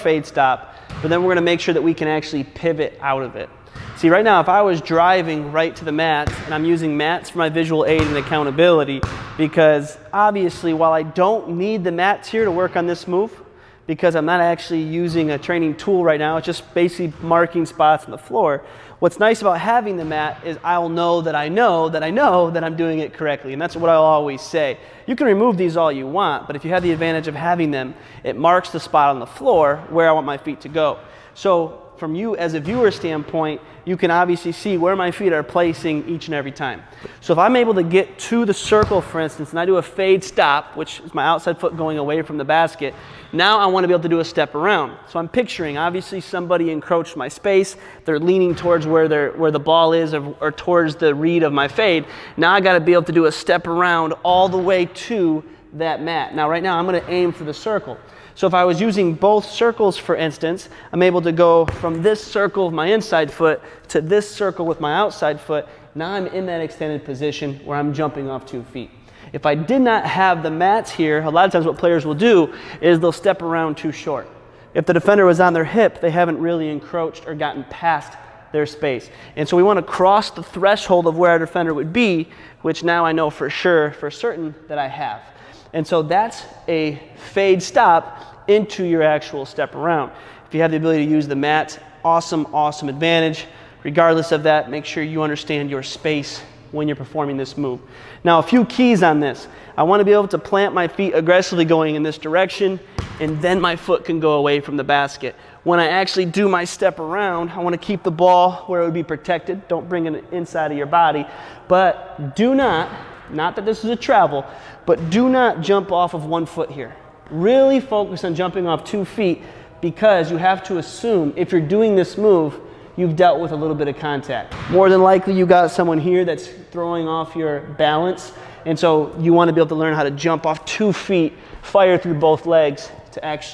fade stop, but then we're gonna make sure that we can actually pivot out of it. See, right now, if I was driving right to the mats, and I'm using mats for my visual aid and accountability, because obviously while I don't need the mats here to work on this move, because I'm not actually using a training tool right now, it's just basically marking spots on the floor. What's nice about having the mat is I'll know that I know that I'm doing it correctly, and that's what I'll always say. You can remove these all you want, but if you have the advantage of having them, it marks the spot on the floor where I want my feet to go. So from you as a viewer standpoint, you can obviously see where my feet are placing each and every time. So if I'm able to get to the circle, for instance, and I do a fade stop, which is my outside foot going away from the basket, now I want to be able to do a step around. So I'm picturing, obviously, somebody encroached my space. They're leaning towards where the ball is or towards the read of my fade. Now I got to be able to do a step around all the way to that mat. Now right now I'm going to aim for the circle. So if I was using both circles, for instance, I'm able to go from this circle with my inside foot to this circle with my outside foot. Now I'm in that extended position where I'm jumping off 2 feet. If I did not have the mats here, a lot of times what players will do is they'll step around too short. If the defender was on their hip, they haven't really encroached or gotten past their space. And so we want to cross the threshold of where our defender would be, which now I know for sure, for certain, that I have. And so that's a fade stop into your actual step around. If you have the ability to use the mat, awesome advantage. Regardless of that, make sure you understand your space when you're performing this move. Now, a few keys on this. I want to be able to plant my feet aggressively going in this direction, and then my foot can go away from the basket. When I actually do my step around, I want to keep the ball where it would be protected. Don't bring it inside of your body, but do not that this is a travel, but do not jump off of 1 foot here. Really focus on jumping off 2 feet, because you have to assume if you're doing this move, you've dealt with a little bit of contact. More than likely you got someone here that's throwing off your balance, and so you want to be able to learn how to jump off 2 feet, fire through both legs to actually